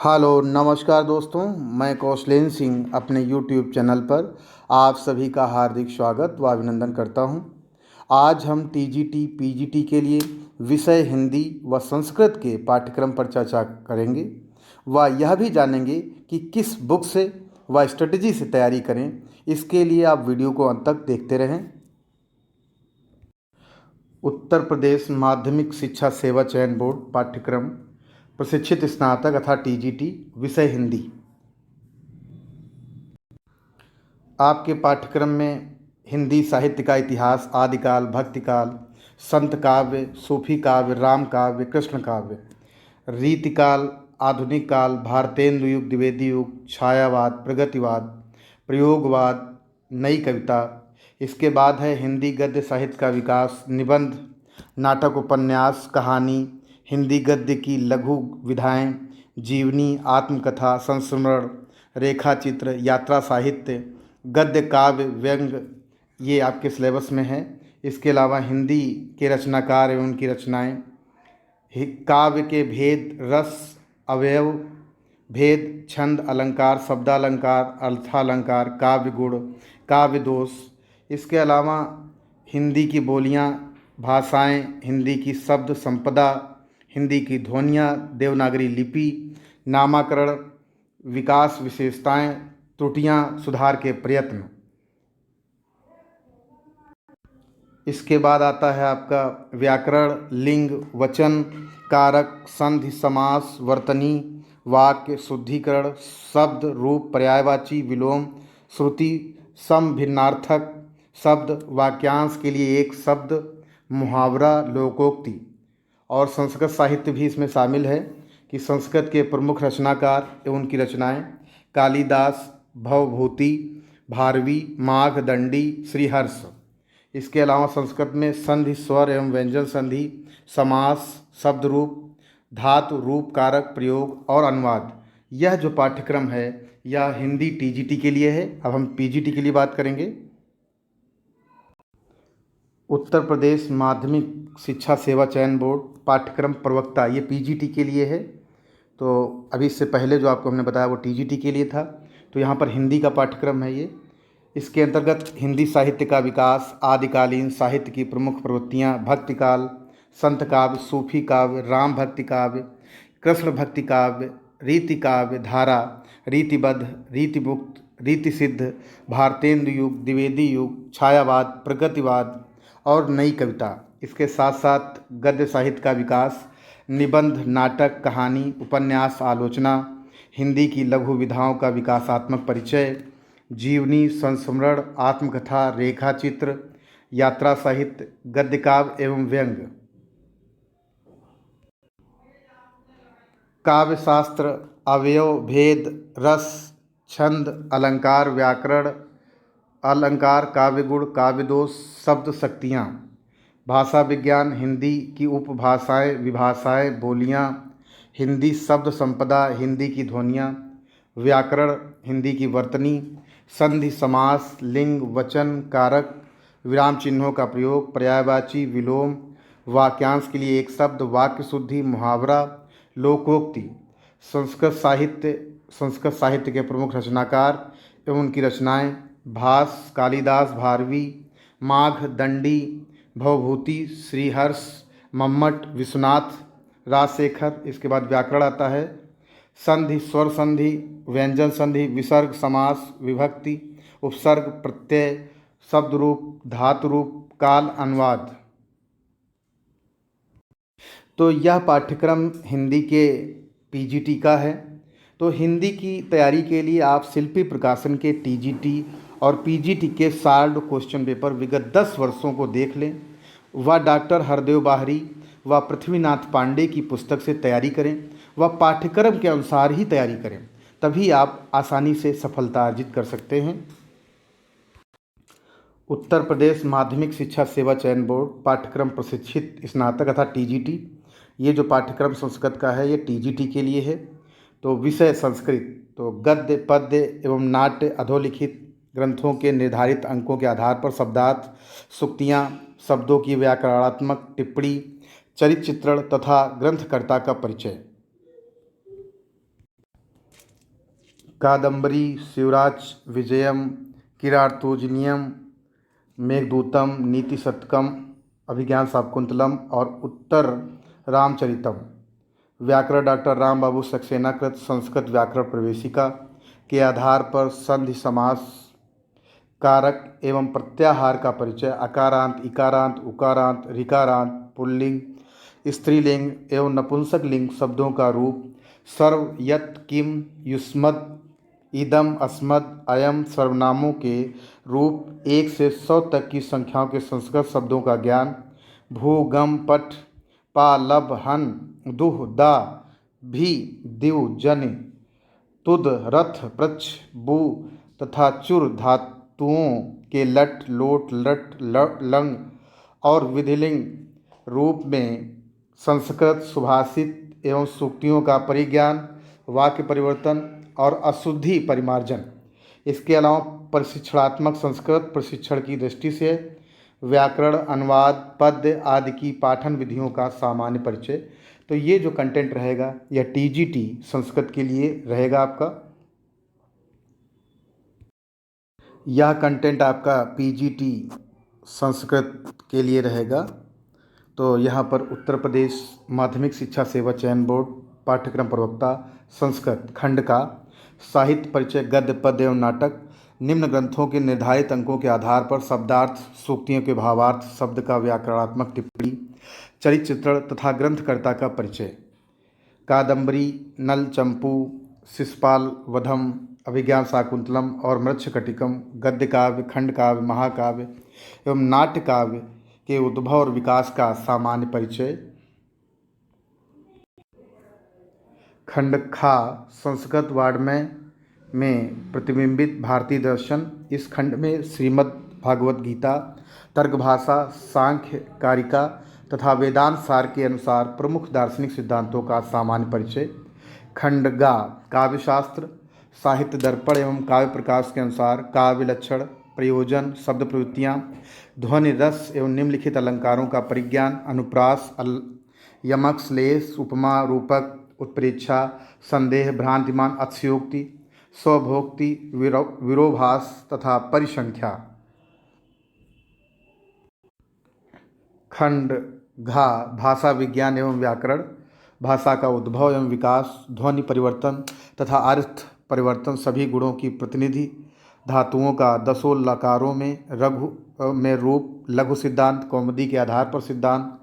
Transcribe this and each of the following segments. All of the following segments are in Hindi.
हेलो नमस्कार दोस्तों। मैं कौशलेन सिंह अपने यूट्यूब चैनल पर आप सभी का हार्दिक स्वागत व अभिनंदन करता हूं। आज हम टीजीटी पीजीटी के लिए विषय हिंदी व संस्कृत के पाठ्यक्रम पर चर्चा करेंगे व यह भी जानेंगे कि किस बुक से व स्ट्रेटजी से तैयारी करें। इसके लिए आप वीडियो को अंत तक देखते रहें। उत्तर प्रदेश माध्यमिक शिक्षा सेवा चयन बोर्ड पाठ्यक्रम प्रशिक्षित स्नातक अर्थात टीजीटी विषय हिंदी। आपके पाठ्यक्रम में हिंदी साहित्य का इतिहास, आदिकाल, भक्तिकाल, संत काव्य, सूफी काव्य, राम काव्य, कृष्ण काव्य, रीतिकाल, आधुनिक काल, भारतेंदु युग, द्विवेदी युग, छायावाद, प्रगतिवाद, प्रयोगवाद, नई कविता। इसके बाद है हिंदी गद्य साहित्य का विकास, निबंध, नाटक, उपन्यास, कहानी, हिंदी गद्य की लघु विधाएं, जीवनी, आत्मकथा, संस्मरण, रेखाचित्र, यात्रा साहित्य, गद्य काव्य, व्यंग, ये आपके सिलेबस में है। इसके अलावा हिंदी के रचनाकार एवं उनकी रचनाएं, काव्य के भेद, रस, अवयव, भेद, छंद, अलंकार, शब्दालंकार, अर्थालंकार, काव्य गुण, काव्य दोष। इसके अलावा हिंदी की बोलियां, भाषाएं, हिंदी की शब्द संपदा, हिंदी की ध्वनियाँ, देवनागरी लिपि, नामाकरण, विकास, विशेषताएं, त्रुटियां, सुधार के प्रयत्न। इसके बाद आता है आपका व्याकरण, लिंग, वचन, कारक, संधि, समास, वर्तनी, वाक्य, शुद्धिकरण, शब्द, रूप, पर्यायवाची, विलोम, श्रुति, सम भिन्नार्थक शब्द, वाक्यांश के लिए एक शब्द, मुहावरा, लोकोक्ति। और संस्कृत साहित्य भी इसमें शामिल है कि संस्कृत के प्रमुख रचनाकार एवं उनकी रचनाएं, कालिदास, भवभूति, भारवी, माघदंडी, श्रीहर्ष। इसके अलावा संस्कृत में संधि, स्वर एवं व्यंजन संधि, समास, शब्द रूप, धातु, रूप, कारक, प्रयोग और अनुवाद। यह जो पाठ्यक्रम है यह हिंदी टीजीटी के लिए है। अब हम पीजीटी के लिए बात करेंगे। उत्तर प्रदेश माध्यमिक शिक्षा सेवा चयन बोर्ड पाठ्यक्रम प्रवक्ता, ये पीजीटी के लिए है। तो अभी इससे पहले जो आपको हमने बताया वो टीजीटी के लिए था। तो यहाँ पर हिंदी का पाठ्यक्रम है ये। इसके अंतर्गत हिंदी साहित्य का विकास, आदिकालीन साहित्य की प्रमुख प्रवृत्तियाँ, भक्तिकाल, संत काव्य, सूफी काव्य, राम भक्ति काव्य, कृष्ण भक्ति काव्य, रीति काव्य, धारा, रीतिबद्ध, रीतिमुक्त, रीतिसिद्ध, भारतेंदु युग, द्विवेदी युग, छायावाद, प्रगतिवाद और नई कविता। इसके साथ साथ गद्य साहित्य का विकास, निबंध, नाटक, कहानी, उपन्यास, आलोचना, हिंदी की लघु विधाओं का विकासात्मक परिचय, जीवनी, संस्मरण, आत्मकथा, रेखाचित्र, यात्रा साहित्य, गद्य काव्य एवं व्यंग, काव्य शास्त्र, अवयव, भेद, रस, छंद, अलंकार, व्याकरण, अलंकार, काव्य गुण, काव्य दोष, शब्द शक्तियाँ, भाषा विज्ञान, हिंदी की उपभाषाएं, विभाषाएं, बोलियां, हिंदी शब्द संपदा, हिंदी की ध्वनियाँ, व्याकरण, हिंदी की वर्तनी, संधि, समास, लिंग, वचन, कारक, विराम चिन्हों का प्रयोग, पर्यायवाची, विलोम, वाक्यांश के लिए एक शब्द, वाक्य शुद्धि, मुहावरा, लोकोक्ति। संस्कृत साहित्य के प्रमुख रचनाकार एवं उनकी रचनाएं, भास, कालिदास, भारवी, माघदंडी, भवभूति, श्रीहर्ष, मम्मट, विश्वनाथ, राजशेखर। इसके बाद व्याकरण आता है, संधि, स्वर संधि, व्यंजन संधि, विसर्ग, समास, विभक्ति, उपसर्ग, प्रत्यय, शब्द रूप, धातु रूप, काल, अनुवाद। तो यह पाठ्यक्रम हिंदी के पीजीटी का है। तो हिंदी की तैयारी के लिए आप शिल्पी प्रकाशन के टीजीटी और पीजीटी के सॉल्व्ड क्वेश्चन पेपर विगत 10 वर्षों को देख लें व डॉक्टर हरदेव बाहरी व पृथ्वीनाथ पांडे की पुस्तक से तैयारी करें व पाठ्यक्रम के अनुसार ही तैयारी करें, तभी आप आसानी से सफलता अर्जित कर सकते हैं। उत्तर प्रदेश माध्यमिक शिक्षा सेवा चयन बोर्ड पाठ्यक्रम प्रशिक्षित स्नातक अर्थात टीजीटी, ये जो पाठ्यक्रम संस्कृत का है ये टीजीटी के लिए है। तो विषय संस्कृत, तो गद्य, पद्य एवं नाट्य, अधोलिखित ग्रंथों के निर्धारित अंकों के आधार पर शब्दार्थ, सूक्तियाँ, शब्दों की व्याकरणात्मक टिप्पणी, चरित्र चित्रण तथा ग्रंथकर्ता का परिचय। कादम्बरी, शिवराज विजयम, किरातोजिनियम, मेघदूतम, नीतिशतकम, अभिज्ञान शाकुंतलम और उत्तर रामचरितम। व्याकरण डॉक्टर राम बाबू सक्सेना कृत संस्कृत व्याकरण प्रवेशिका के आधार पर संधि समास, कारक एवं प्रत्याहार का परिचय, अकारांत, इकारांत, उकारांत, ऋकारांत, पुल्लिंग, स्त्रीलिंग एवं नपुंसक लिंग शब्दों का रूप, सर्व, यत्, किम, युष्मद्, इदम, अस्मद्, अयम सर्वनामों के रूप, 1 से 100 तक की संख्याओं के संस्कृत शब्दों का ज्ञान, भू, गम, पठ, पा, लब, हन, दुह, दा, भी, दिव, जन, तुद, रथ, प्रच्छ, बु तथा चुर धातुओं के लट, लोट, लट, लंग और विधिलिंग रूप में संस्कृत सुभाषित एवं सूक्तियों का परिज्ञान, वाक्य परिवर्तन और अशुद्धि परिमार्जन। इसके अलावा प्रशिक्षणात्मक संस्कृत प्रशिक्षण की दृष्टि से व्याकरण, अनुवाद, पद्य आदि की पाठन विधियों का सामान्य परिचय। तो ये जो कंटेंट रहेगा यह टीजीटी संस्कृत के लिए रहेगा आपका। यह कंटेंट आपका पीजीटी संस्कृत के लिए रहेगा। तो यहाँ पर उत्तर प्रदेश माध्यमिक शिक्षा सेवा चयन बोर्ड पाठ्यक्रम प्रवक्ता संस्कृत खंड का साहित्य परिचय, गद्य, पद्य एवं नाटक, निम्न ग्रंथों के निर्धारित अंकों के आधार पर शब्दार्थ, सूक्तियों के भावार्थ, शब्द का व्याकरणात्मक टिप्पणी, चरित्र चित्रण तथा ग्रंथकर्ता का परिचय। कादम्बरी, नल चंपू, शिशुपाल वधम, अभिज्ञान शाकुंतलम और मृच्छकटिकम, गद्य काव्य, खंड काव्य, महाकाव्य एवं नाट्य काव्य के उद्भव और विकास का सामान्य परिचय। खंड खा, संस्कृत वाङ्मय में प्रतिबिंबित भारतीय दर्शन। इस खंड में श्रीमद् भागवत गीता, तर्क भाषा, सांख्य कारिका तथा वेदांत सार के अनुसार प्रमुख दार्शनिक सिद्धांतों का सामान्य परिचय। खंड गा, काव्यशास्त्र, साहित्य दर्पण एवं काव्य प्रकाश के अनुसार काव्य लक्षण, प्रयोजन, शब्द प्रवृत्तियाँ, ध्वनि, रस एवं निम्नलिखित अलंकारों का परिज्ञान, अनुप्रास, यमक, श्लेष, उपमा, रूपक, उत्प्रेक्षा, संदेह, भ्रांतिमान, अतिशयोक्ति, स्वभोक्ति, विरोधाभास तथा परिसंख्या। खंड घा, भाषा विज्ञान एवं व्याकरण, भाषा का उद्भव एवं विकास, ध्वनि परिवर्तन तथा अर्थ परिवर्तन, सभी गुणों की प्रतिनिधि, धातुओं का दसों लकारों में रूप, लघु सिद्धांत, कौमुदी के आधार पर सिद्धांत,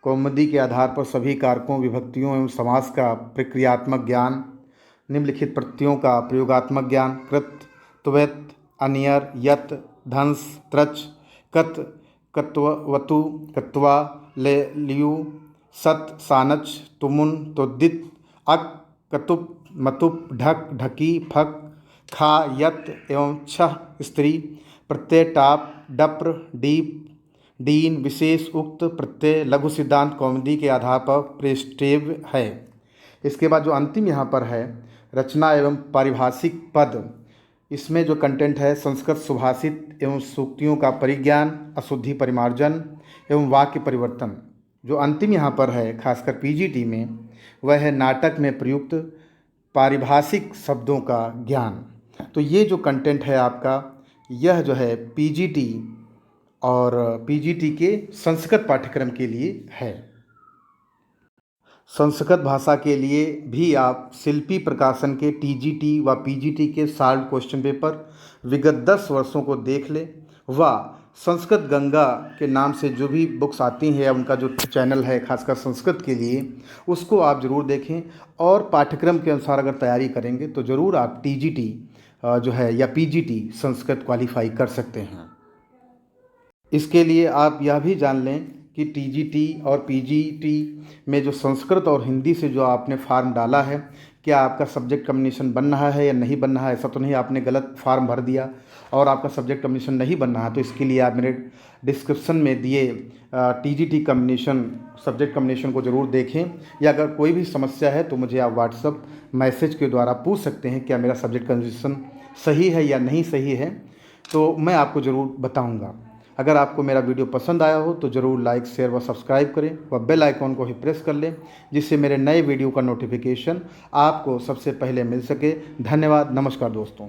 कौमुदी के आधार पर सभी कारकों, विभक्तियों एवं समास का प्रक्रियात्मक ज्ञान, निम्नलिखित प्रत्ययों का प्रयोगात्मक ज्ञान, कृत, त्वत, अनियर, यत, धंस, त्रच, कत, कत्वतु, कत्वा, लियु, सत, सानच, तुमुन, तोदित, अक, कतुप, मतुप, ढक, ढकी, फक, खा, यत एवं छह स्त्री प्रत्यय, टाप, डप्र, डीप, डीन, विशेष उक्त प्रत्यय, लघु सिद्धांत कौमुदी के आधार पर प्रेष्ठव्य है। इसके बाद जो अंतिम यहाँ पर है रचना एवं पारिभाषिक पद, इसमें जो कंटेंट है संस्कृत सुभाषित एवं सूक्तियों का परिज्ञान, अशुद्धि परिमार्जन एवं वाक्य परिवर्तन। जो अंतिम यहाँ पर है खासकर पीजीटी में वह है नाटक में प्रयुक्त पारिभाषिक शब्दों का ज्ञान। तो ये जो कंटेंट है आपका यह जो है पीजीटी और पीजीटी के संस्कृत पाठ्यक्रम के लिए है। संस्कृत भाषा के लिए भी आप शिल्पी प्रकाशन के टीजीटी व पीजीटी के सॉल्व क्वेश्चन पेपर विगत 10 वर्षों को देख लें व संस्कृत गंगा के नाम से जो भी बुक्स आती हैं या उनका जो चैनल है खासकर संस्कृत के लिए उसको आप ज़रूर देखें और पाठ्यक्रम के अनुसार अगर तैयारी करेंगे तो ज़रूर आप टीजीटी जो है या पीजीटी संस्कृत क्वालिफाई कर सकते हैं। इसके लिए आप यह भी जान लें कि टीजीटी और पीजीटी में जो संस्कृत और हिंदी से जो आपने फार्म डाला है क्या आपका सब्जेक्ट कम्बिनेशन बन रहा है या नहीं बन रहा है। ऐसा तो नहीं आपने गलत फार्म भर दिया और आपका सब्जेक्ट कम्बिनेशन नहीं बन रहा है। तो इसके लिए आप मेरे डिस्क्रिप्शन में दिए टीजीटी कम्बिनेशन सब्जेक्ट कम्बिनेशन को ज़रूर देखें या अगर कोई भी समस्या है तो मुझे आप व्हाट्सअप मैसेज के द्वारा पूछ सकते हैं क्या मेरा सब्जेक्ट कम्बिनेशन सही है या नहीं सही है, तो मैं आपको ज़रूर बताऊँगा। अगर आपको मेरा वीडियो पसंद आया हो तो ज़रूर लाइक, शेयर व सब्सक्राइब करें व बेल आइकॉन को ही प्रेस कर लें, जिससे मेरे नए वीडियो का नोटिफिकेशन आपको सबसे पहले मिल सके। धन्यवाद। नमस्कार दोस्तों।